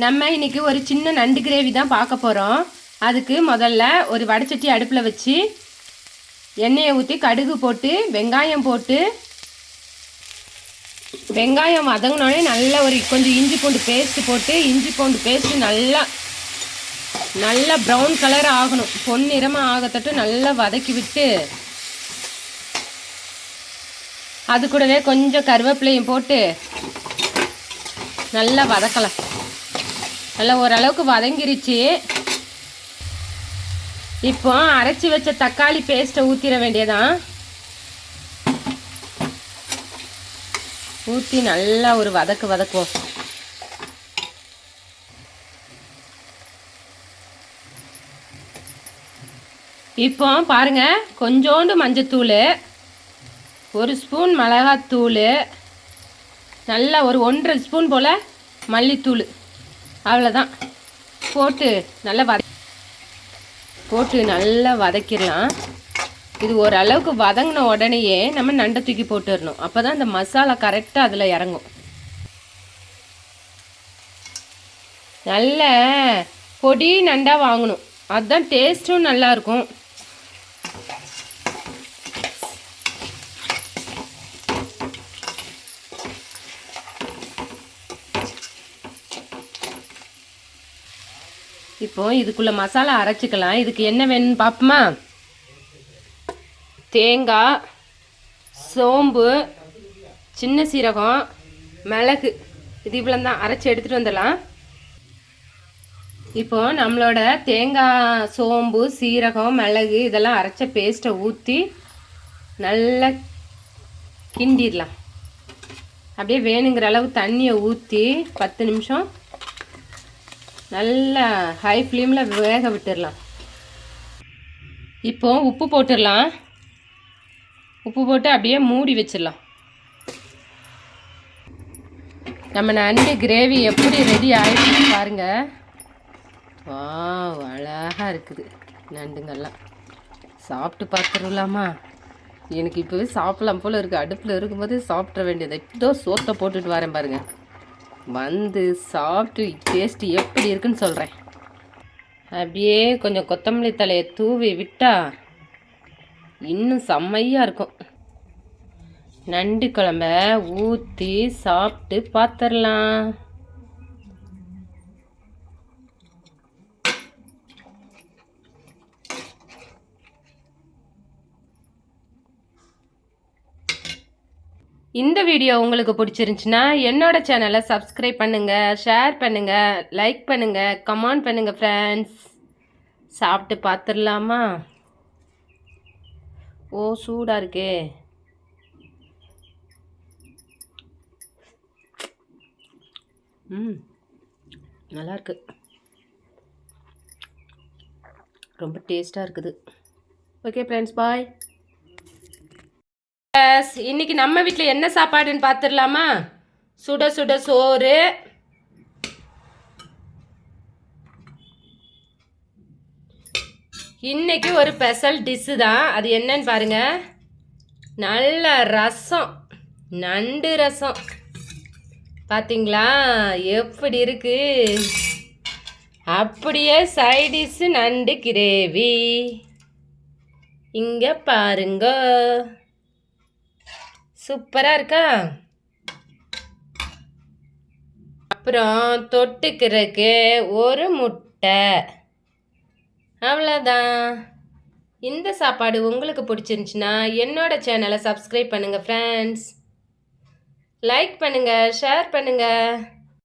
நம்ம இன்னைக்கு ஒரு சின்ன நண்டு கிரேவி தான் பார்க்க போகிறோம். அதுக்கு முதல்ல ஒரு வடைச்சட்டி அடுப்பில் வச்சு எண்ணெயை ஊற்றி கடுகு போட்டு வெங்காயம் போட்டு வெங்காயம் வதங்கினோடனே நல்லா ஒரு கொஞ்சம் இஞ்சி பூண்டு பேஸ்ட்டு போட்டு இஞ்சி பூண்டு பேஸ்ட்டு நல்லா ப்ரௌன் கலர் ஆகணும். பொன்னிறமாக ஆகத்தட்டு நல்லா வதக்கி விட்டு அது கூடவே கொஞ்சம் கருவேப்பிலையும் போட்டு நல்லா வதக்கலாம். நல்லா ஓரளவுக்கு வதங்கிருச்சு. இப்போ அரைச்சி வச்ச தக்காளி பேஸ்ட்டை ஊற்றிட வேண்டியதான். ஊற்றி நல்லா ஒரு வதக்குவோம். இப்போ பாருங்க, கொஞ்சோண்டு மஞ்சத்தூள், ஒரு ஸ்பூன் மிளகாத்தூள், நல்லா ஒரு 1.5 ஸ்பூன் போல் மல்லித்தூள், அவ்வளோதான் போட்டு நல்லா வதக்கிடலாம். இது ஓரளவுக்கு வதங்கின உடனேயே நம்ம நண்டை தூக்கி போட்டுடணும். அப்போ தான் இந்த மசாலா கரெக்டாக அதில் இறங்கும். நல்ல பொடி நண்டாக வாங்கணும், அதுதான் டேஸ்ட்டும் நல்லாயிருக்கும். இப்போ இதுக்குள்ளே மசாலா அரைச்சிக்கலாம். இதுக்கு என்ன வேணும்னு பார்ப்போமா? தேங்காய், சோம்பு, சின்ன சீரகம், மிளகு, இது இவ்வளோ தான் அரைச்சி எடுத்துகிட்டு வந்துடலாம். இப்போ நம்மளோட தேங்காய், சோம்பு, சீரகம், மிளகு இதெல்லாம் அரைச்ச பேஸ்ட்டை ஊற்றி நல்லா கிண்டிடலாம். அப்படியே வேணுங்கிற அளவு தண்ணியை ஊற்றி 10 நிமிஷம் நல்லா ஹை ஃப்ளேமில் வேக விட்டுடலாம். இப்போ உப்பு போட்டுடலாம். உப்பு போட்டு அப்படியே மூடி வச்சிடலாம். நம்ம நண்டு கிரேவி எப்படி ரெடி ஆகிடுச்சு பாருங்கள். வாவ், அழகாக இருக்குது நண்டுங்கெல்லாம். சாப்பிட்டு பார்த்துடலாமா? எனக்கு இப்போவே சாப்பிடலாம் போல் இருக்குது. அடுப்பில் இருக்கும்போது சாப்பிட்ற வேண்டியது. இப்போ சோத்தை போட்டுட்டு வரேன் பாருங்கள். வந்து சாப்பிட்டு டேஸ்ட்டு எப்படி இருக்குன்னு சொல்கிறேன். அப்படியே கொஞ்சம் கொத்தமல்லி தலையை தூவி விட்டால் இன்னும் செம்மையாக இருக்கும். நண்டு குழம்ப ஊற்றி சாப்பிட்டு பார்த்துடலாம். இந்த வீடியோ உங்களுக்கு பிடிச்சிருந்துச்சுன்னா என்னோட சேனலை சப்ஸ்கிரைப் பண்ணுங்கள், ஷேர் பண்ணுங்கள், லைக் பண்ணுங்கள், கமெண்ட் பண்ணுங்கள் ஃப்ரெண்ட்ஸ். சாப்பிட்டு பார்த்துடலாமா? ஓ, சூடாக இருக்கே. நல்லாயிருக்கு, ரொம்ப டேஸ்ட்டாக இருக்குது. ஓகே ஃப்ரெண்ட்ஸ், பாய். இன்னைக்கு நம்ம வீட்டில் என்ன சாப்பாடுன்னு பார்த்துடலாமா? சுட சுட சோறு, இன்னைக்கு ஒரு ஸ்பெஷல் டிஷ்ஷு தான். அது என்னன்னு பாருங்க. நல்ல ரசம், நண்டு ரசம். பார்த்தீங்களா எப்படி இருக்கு? அப்படியே சைடிஷ் நண்டு கிரேவி. இங்கே பாருங்க, சூப்பராக இருக்கா? அப்புறம் தொட்டுக்கிறதுக்கு ஒரு முட்டை, அவ்வளோதான். இந்த சாப்பாடு உங்களுக்கு பிடிச்சிருந்துச்சுன்னா என்னோட சேனலை சப்ஸ்கிரைப் பண்ணுங்கள் ஃப்ரெண்ட்ஸ். லைக் பண்ணுங்கள், ஷேர் பண்ணுங்கள்.